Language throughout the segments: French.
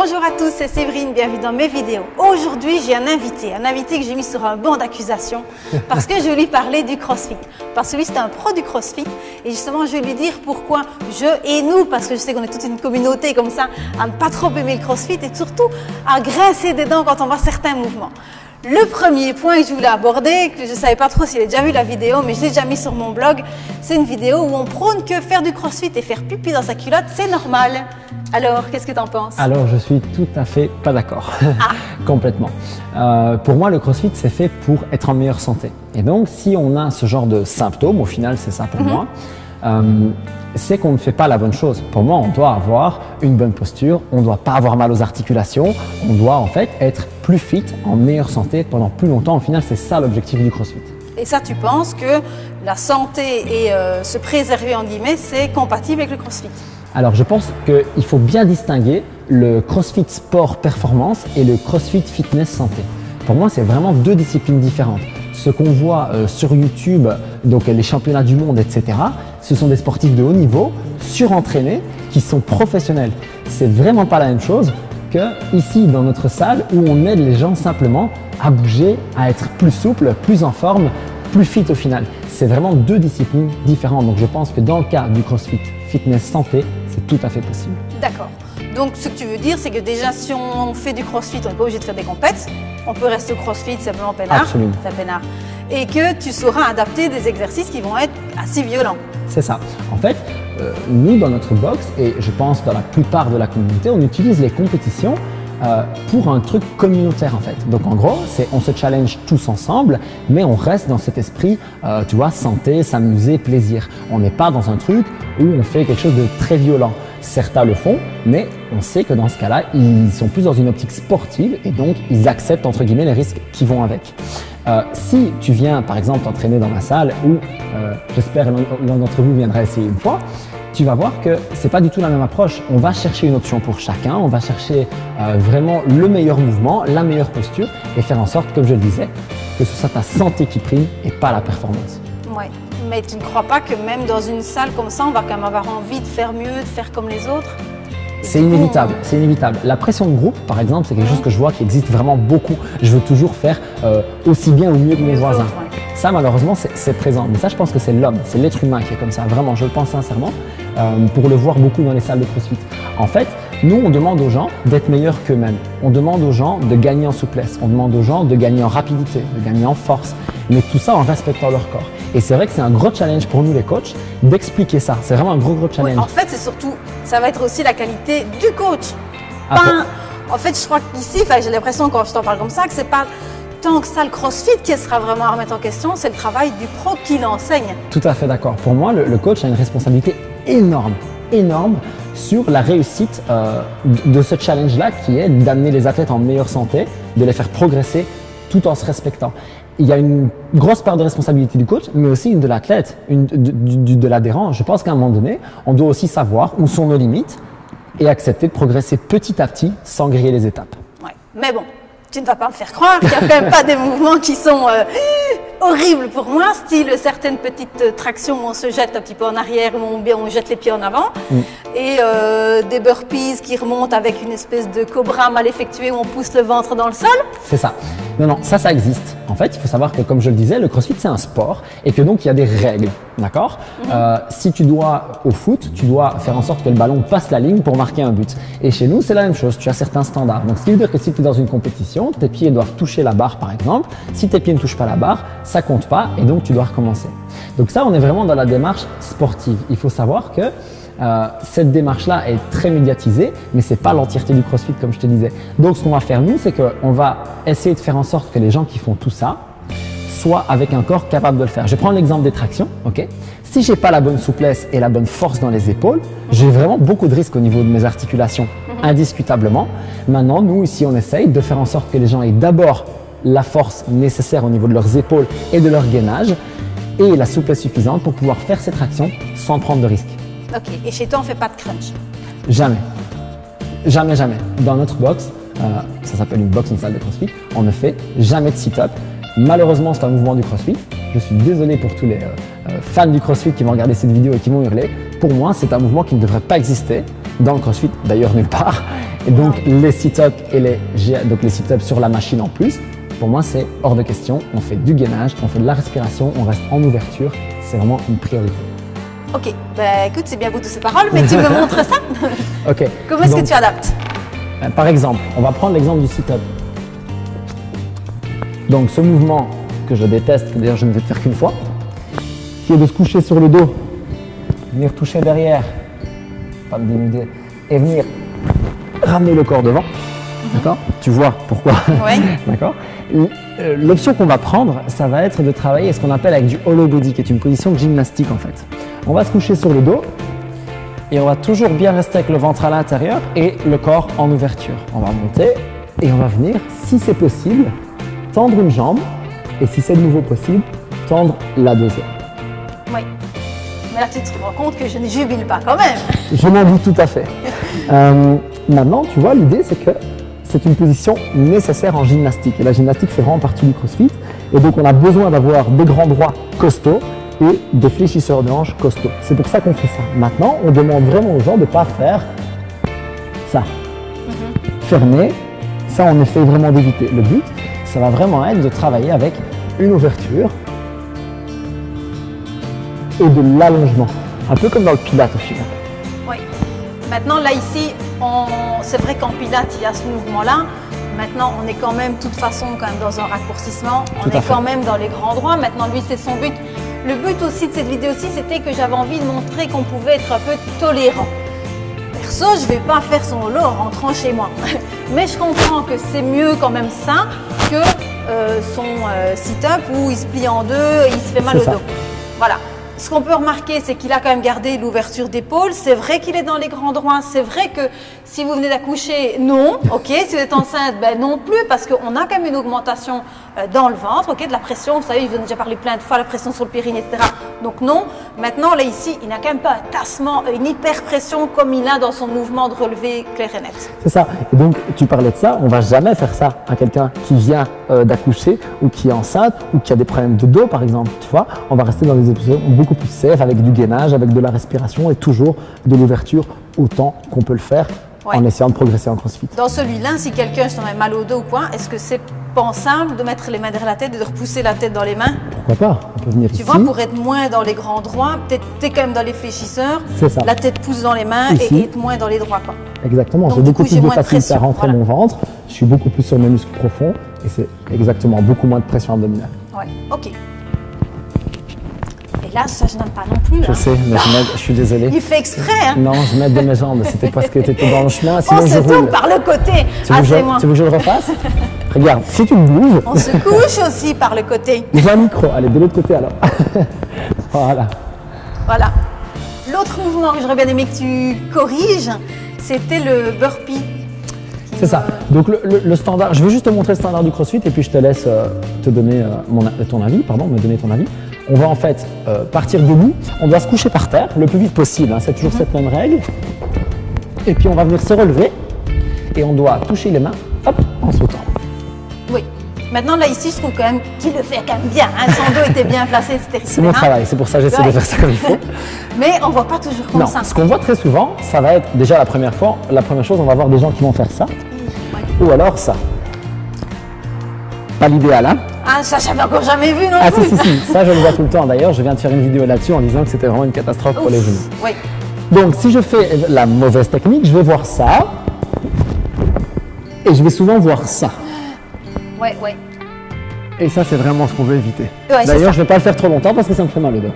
Bonjour à tous, c'est Séverine, bienvenue dans mes vidéos. Aujourd'hui, j'ai un invité que j'ai mis sur un banc d'accusation parce que je vais lui parler du CrossFit. Parce que lui, c'est un pro du CrossFit et justement, je vais lui dire pourquoi nous, parce que je sais qu'on est toute une communauté comme ça, à ne pas trop aimer le CrossFit et surtout à grincer des dents quand on voit certains mouvements. Le premier point que je voulais aborder, que je ne savais pas trop s'il a déjà vu la vidéo, mais je l'ai déjà mis sur mon blog, c'est une vidéo où on prône que faire du CrossFit et faire pipi dans sa culotte, c'est normal. Alors, qu'est-ce que tu en penses? Alors, je suis tout à fait pas d'accord, complètement. Pour moi, le CrossFit, c'est fait pour être en meilleure santé. Et donc, si on a ce genre de symptômes, au final, c'est ça pour moi, c'est qu'on ne fait pas la bonne chose. Pour moi, on doit avoir une bonne posture, on ne doit pas avoir mal aux articulations, on doit en fait être plus fit, en meilleure santé pendant plus longtemps. Au final, c'est ça l'objectif du CrossFit. Et ça, tu penses que la santé et se préserver, en guillemets, c'est compatible avec le CrossFit? Alors, je pense qu'il faut bien distinguer le CrossFit sport performance et le CrossFit fitness santé. Pour moi, c'est vraiment deux disciplines différentes. Ce qu'on voit sur YouTube, donc les championnats du monde, etc., ce sont des sportifs de haut niveau, surentraînés, qui sont professionnels. C'est vraiment pas la même chose que ici dans notre salle où on aide les gens simplement à bouger, à être plus souple, plus en forme, plus fit au final. C'est vraiment deux disciplines différentes. Donc je pense que dans le cas du CrossFit fitness santé, c'est tout à fait possible. D'accord. Donc ce que tu veux dire, c'est que déjà si on fait du CrossFit, on n'est pas obligé de faire des compètes. On peut rester au CrossFit simplement peinard. Absolument. Peinard. Et que tu sauras adapter des exercices qui vont être assez violents. C'est ça. En fait, nous dans notre box, et je pense dans la plupart de la communauté, on utilise les compétitions pour un truc communautaire en fait. Donc en gros, on se challenge tous ensemble, mais on reste dans cet esprit, tu vois, santé, s'amuser, plaisir. On n'est pas dans un truc où on fait quelque chose de très violent. Certains le font, mais on sait que dans ce cas-là, ils sont plus dans une optique sportive et donc ils acceptent entre guillemets les risques qui vont avec. Si tu viens par exemple t'entraîner dans ma salle ou j'espère l'un d'entre vous viendra essayer une fois, tu vas voir que c'est pas du tout la même approche. On va chercher une option pour chacun, on va chercher vraiment le meilleur mouvement, la meilleure posture et faire en sorte, comme je le disais, que ce soit ta santé qui prime et pas la performance. Oui, mais tu ne crois pas que même dans une salle comme ça, on va quand même avoir envie de faire mieux, de faire comme les autres? C'est inévitable, c'est inévitable. La pression de groupe, par exemple, c'est quelque chose que je vois qui existe vraiment beaucoup. Je veux toujours faire aussi bien ou mieux que mes voisins. Ça, malheureusement, c'est présent. Mais ça, je pense que c'est l'homme, c'est l'être humain qui est comme ça. Vraiment, je le pense sincèrement, pour le voir beaucoup dans les salles de CrossFit. En fait, nous, on demande aux gens d'être meilleurs qu'eux-mêmes. On demande aux gens de gagner en souplesse. On demande aux gens de gagner en rapidité, de gagner en force. Mais tout ça en respectant leur corps. Et c'est vrai que c'est un gros challenge pour nous les coachs d'expliquer ça. C'est vraiment un gros challenge. Oui, en fait, c'est surtout, ça va être aussi la qualité du coach. En fait, je crois qu'ici, j'ai l'impression quand je t'en parle comme ça, que c'est pas tant que ça le CrossFit qui sera vraiment à remettre en question, c'est le travail du pro qui l'enseigne. Tout à fait d'accord. Pour moi, le coach a une responsabilité énorme sur la réussite de ce challenge-là qui est d'amener les athlètes en meilleure santé, de les faire progresser tout en se respectant. Il y a une grosse part de responsabilité du coach, mais aussi une de l'athlète, de l'adhérent. Je pense qu'à un moment donné, on doit aussi savoir où sont nos limites et accepter de progresser petit à petit sans griller les étapes. Ouais. Mais bon, tu ne vas pas me faire croire qu'il n'y a quand même pas des mouvements qui sont horribles pour moi, style certaines petites tractions où on se jette un petit peu en arrière ou on jette les pieds en avant, et des burpees qui remontent avec une espèce de cobra mal effectué où on pousse le ventre dans le sol. C'est ça. Non, ça existe. En fait, il faut savoir que, comme je le disais, le CrossFit, c'est un sport et que donc, il y a des règles, d'accord? Si tu dois, au foot, tu dois faire en sorte que le ballon passe la ligne pour marquer un but. Et chez nous, c'est la même chose. Tu as certains standards. Donc, ce qui veut dire que si tu es dans une compétition, tes pieds doivent toucher la barre, par exemple. Si tes pieds ne touchent pas la barre, ça compte pas et donc, tu dois recommencer. Donc ça, on est vraiment dans la démarche sportive. Il faut savoir que cette démarche-là est très médiatisée, mais c'est pas l'entièreté du CrossFit comme je te disais. Donc ce qu'on va faire nous, c'est qu'on va essayer de faire en sorte que les gens qui font tout ça soient avec un corps capable de le faire. Je prends l'exemple des tractions, ok? Si j'ai pas la bonne souplesse et la bonne force dans les épaules, j'ai vraiment beaucoup de risques au niveau de mes articulations, indiscutablement. Maintenant, nous ici, on essaye de faire en sorte que les gens aient d'abord la force nécessaire au niveau de leurs épaules et de leur gainage et la souplesse suffisante pour pouvoir faire ces tractions sans prendre de risques. Ok, et chez toi, on ne fait pas de crunch? Jamais. Jamais, jamais. Dans notre box, ça s'appelle une box, une salle de CrossFit, on ne fait jamais de sit-up. Malheureusement, c'est un mouvement du CrossFit. Je suis désolé pour tous les fans du CrossFit qui vont regarder cette vidéo et qui vont hurler. Pour moi, c'est un mouvement qui ne devrait pas exister dans le CrossFit, d'ailleurs nulle part. Et donc les sit-ups et les sit-ups sur la machine en plus, pour moi c'est hors de question. On fait du gainage, on fait de la respiration, on reste en ouverture. C'est vraiment une priorité. Ok, bah écoute, c'est bien beau toutes ces paroles, mais tu me montres ça. Ok. Comment est-ce que tu adaptes? Par exemple, on va prendre l'exemple du sit-up. Donc ce mouvement que je déteste, que d'ailleurs je ne vais faire qu'une fois, qui est de se coucher sur le dos, venir toucher derrière, pas me dénuder, et venir ramener le corps devant. D'accord? Tu vois pourquoi? Oui. D'accord? L'option qu'on va prendre, ça va être de travailler ce qu'on appelle avec du hollow body, qui est une position gymnastique en fait. On va se coucher sur le dos et on va toujours bien rester avec le ventre à l'intérieur et le corps en ouverture. On va monter et on va venir, si c'est possible, tendre une jambe et si c'est de nouveau possible, tendre la deuxième. Oui. Mais là, tu te rends compte que je ne jubile pas quand même. Je m'en doute tout à fait. Maintenant, tu vois, l'idée c'est que c'est une position nécessaire en gymnastique. Et la gymnastique fait vraiment partie du CrossFit. Et donc, on a besoin d'avoir des grands droits costauds et des fléchisseurs de hanches costauds. C'est pour ça qu'on fait ça. Maintenant, on demande vraiment aux gens de ne pas faire ça. Fermer, ça, on essaie vraiment d'éviter. Le but, ça va vraiment être de travailler avec une ouverture et de l'allongement. Un peu comme dans le Pilates au final. Oui. Maintenant, là, ici, c'est vrai qu'en Pilates, il y a ce mouvement-là. Maintenant, on est quand même, de toute façon, quand même dans un raccourcissement. On est quand même dans les grands droits. Maintenant, lui, c'est son but. Le but aussi de cette vidéo-ci, c'était que j'avais envie de montrer qu'on pouvait être un peu tolérant. Perso, je ne vais pas faire son holo en rentrant chez moi. Mais je comprends que c'est mieux quand même ça que son sit-up où il se plie en deux et il se fait mal au dos. Voilà. Ce qu'on peut remarquer, c'est qu'il a quand même gardé l'ouverture d'épaule. C'est vrai qu'il est dans les grands droits. C'est vrai que si vous venez d'accoucher, non. Ok. Si vous êtes enceinte, ben non plus, parce qu'on a quand même une augmentation dans le ventre, ok, de la pression. Vous savez, ils ont déjà parlé plein de fois, la pression sur le périnée, etc. Donc non. Maintenant, là ici, il n'a quand même pas un tassement, une hyper-pression comme il a dans son mouvement de relevé clair et net. C'est ça. Et donc, tu parlais de ça. On va jamais faire ça à quelqu'un qui vient d'accoucher ou qui est enceinte ou qui a des problèmes de dos, par exemple. Tu vois, on va rester dans des positions beaucoup plus safe, avec du gainage, avec de la respiration et toujours de l'ouverture autant qu'on peut le faire en essayant de progresser en CrossFit. Dans celui-là, si quelqu'un a mal au dos ou quoi, est-ce que c'est pensable de mettre les mains derrière la tête et de repousser la tête dans les mains? Pourquoi pas? On peut venir ici. Tu vois, pour être moins dans les grands droits, peut-être t'es quand même dans les fléchisseurs, la tête pousse dans les mains et être moins dans les droits, quoi. Exactement, j'ai beaucoup plus de facilité à rentrer mon ventre, je suis beaucoup plus sur mes muscles profonds et c'est exactement beaucoup moins de pression abdominale. Ouais, ok. Et là, ça, je n'aime pas non plus. Je sais, mais je suis désolé. Il fait exprès, hein? Non, je m'aide de mes jambes, c'était parce que tu étais dans le chemin, sinon on je se roule. tourne par le côté. Tu veux que je le refasse? Regarde, si tu me bouges… On se couche aussi par le côté. J'ai un micro, allez, de l'autre côté alors. Voilà. Voilà. L'autre mouvement que j'aurais bien aimé que tu corriges, c'était le burpee. C'est ça. Donc le standard, je vais juste te montrer le standard du CrossFit et puis je te laisse te donner ton avis, me donner ton avis. On va en fait partir debout, on doit se coucher par terre le plus vite possible, hein, c'est toujours cette même règle. Et puis on va venir se relever et on doit toucher les mains, hop, en sautant. Oui. Maintenant là ici, je trouve quand même qu'il le fait quand même bien, hein. Son dos était bien placé, etc. C'est mon travail, c'est pour ça que j'essaie de faire ça comme il faut. Mais on ne voit pas toujours comme ça. Ce qu'on voit très souvent, ça va être déjà la première chose, on va voir des gens qui vont faire ça. Ou alors ça. Pas l'idéal, hein? Ah, ça, j'avais encore jamais vu non plus. Ah, si, ça je le vois tout le temps. D'ailleurs, je viens de faire une vidéo là-dessus en disant que c'était vraiment une catastrophe pour les genoux. Oui. Donc, si je fais la mauvaise technique, je vais voir ça. Et je vais souvent voir ça. Ouais. Et ça, c'est vraiment ce qu'on veut éviter. Ouais, d'ailleurs, je ne vais pas le faire trop longtemps parce que ça me fait mal au dos.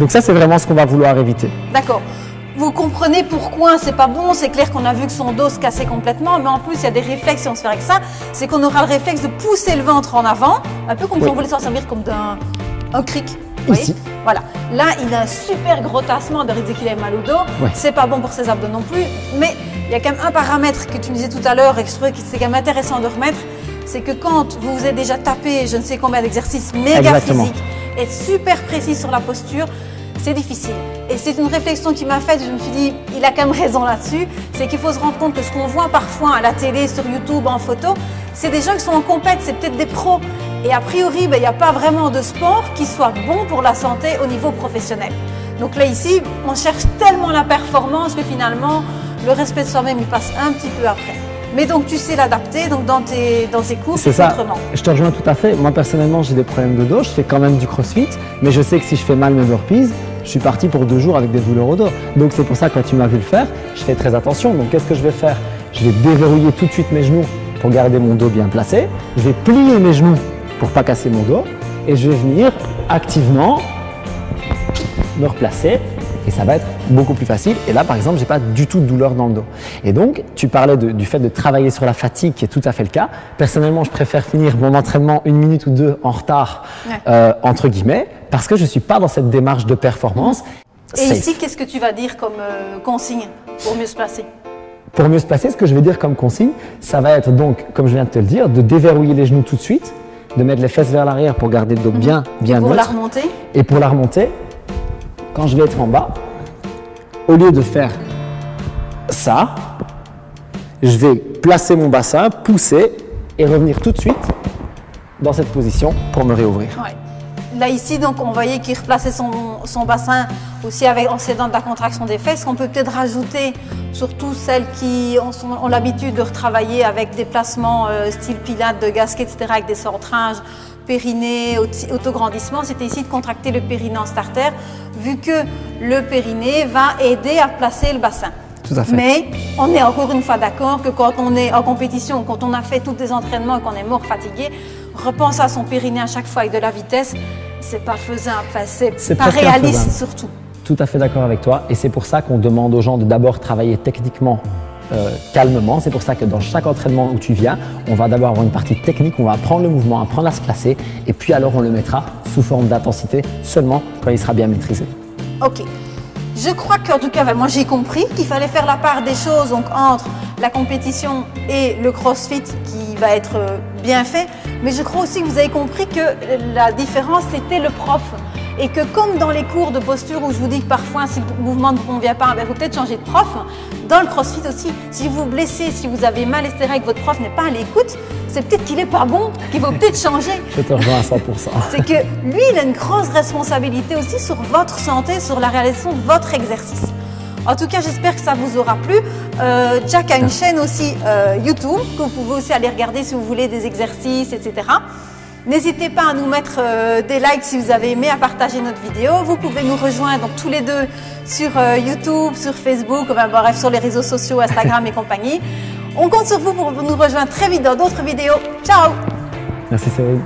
Donc ça, c'est vraiment ce qu'on va vouloir éviter. D'accord. Vous comprenez pourquoi c'est pas bon, c'est clair qu'on a vu que son dos se cassait complètement, mais en plus il y a des réflexes si on se fait avec ça, c'est qu'on aura le réflexe de pousser le ventre en avant, un peu comme si on voulait s'en servir comme d'un cric. Ici. Voilà. Là, il a un super gros tassement, de dire qu'il a mal au dos, c'est pas bon pour ses abdos non plus, mais il y a quand même un paramètre que tu me disais tout à l'heure et que je trouvais que c'est quand même intéressant de remettre, c'est que quand vous vous êtes déjà tapé je ne sais combien d'exercices méga physiques, être super précis sur la posture, c'est difficile. Et c'est une réflexion qui m'a faite, je me suis dit, il a quand même raison là-dessus, c'est qu'il faut se rendre compte que ce qu'on voit parfois à la télé, sur YouTube, en photo, c'est des gens qui sont en compète, c'est peut-être des pros. Et a priori, il n'y a pas vraiment de sport qui soit bon pour la santé au niveau professionnel. Donc là, ici, on cherche tellement la performance que finalement, Le respect de soi-même, il passe un petit peu après. Mais donc, tu sais l'adapter donc dans tes cours, c'est ça. autrement. Je te rejoins tout à fait. Moi, personnellement, j'ai des problèmes de dos. Je fais quand même du crossfit, mais je sais que si je fais mal mes burpees, je suis parti pour 2 jours avec des douleurs au dos. Donc, c'est pour ça que quand tu m'as vu le faire, je fais très attention. Donc, qu'est-ce que je vais faire? Je vais déverrouiller tout de suite mes genoux pour garder mon dos bien placé. Je vais plier mes genoux pour pas casser mon dos. Et je vais venir activement me replacer. Et ça va être beaucoup plus facile. Et là, par exemple, j'ai pas du tout de douleur dans le dos. Et donc, tu parlais du fait de travailler sur la fatigue, qui est tout à fait le cas. Personnellement, je préfère finir mon entraînement 1 minute ou 2 en retard, entre guillemets, parce que je suis pas dans cette démarche de performance. Et ici, qu'est-ce que tu vas dire comme consigne pour mieux se placer? Pour mieux se placer, ce que je vais dire comme consigne, ça va être donc, comme je viens de te le dire, de déverrouiller les genoux tout de suite, de mettre les fesses vers l'arrière pour garder le dos bien neutre. Pour la remonter? Et pour la remonter, quand je vais être en bas, au lieu de faire ça, je vais placer mon bassin, pousser et revenir tout de suite dans cette position pour me réouvrir. Ouais. Là ici, donc, on voyait qu'il replaçait son bassin aussi en s'aidant de la contraction des fesses. On peut peut-être rajouter, surtout celles qui ont l'habitude de retravailler avec des placements style pilates, de gasquet, etc., avec des centrages, périnée, autograndissement, c'était ici de contracter le périnée en starter, vu que le périnée va aider à placer le bassin. Tout à fait. Mais on est encore une fois d'accord que quand on est en compétition, quand on a fait tous des entraînements et qu'on est mort fatigué, repenser à son périnée à chaque fois avec de la vitesse, c'est pas faisable, enfin, c'est pas réaliste surtout. Tout à fait d'accord avec toi, et c'est pour ça qu'on demande aux gens de d'abord travailler techniquement calmement. C'est pour ça que dans chaque entraînement où tu viens, on va d'abord avoir une partie technique, on va apprendre le mouvement, apprendre à se placer, et puis alors on le mettra sous forme d'intensité seulement quand il sera bien maîtrisé. Ok. Je crois qu'en tout cas, moi j'ai compris qu'il fallait faire la part des choses donc, entre la compétition et le crossfit qui va être bien fait. Mais je crois aussi que vous avez compris que la différence c'était le prof. Et que comme dans les cours de posture où je vous dis que parfois si le mouvement ne vous convient pas, il faut peut-être changer de prof. Dans le crossfit aussi, si vous vous blessez, si vous avez mal, etc. et que votre prof n'est pas à l'écoute, c'est peut-être qu'il n'est pas bon, qu'il faut peut-être changer. Je te rejoins à 100%. C'est que lui, il a une grosse responsabilité aussi sur votre santé, sur la réalisation de votre exercice. En tout cas, j'espère que ça vous aura plu. Jack a une chaîne aussi YouTube que vous pouvez aussi aller regarder si vous voulez des exercices, etc. N'hésitez pas à nous mettre des likes si vous avez aimé, à partager notre vidéo. Vous pouvez nous rejoindre donc, tous les deux sur YouTube, sur Facebook, enfin, bref, sur les réseaux sociaux, Instagram et compagnie. On compte sur vous pour nous rejoindre très vite dans d'autres vidéos. Ciao! Merci Cyril.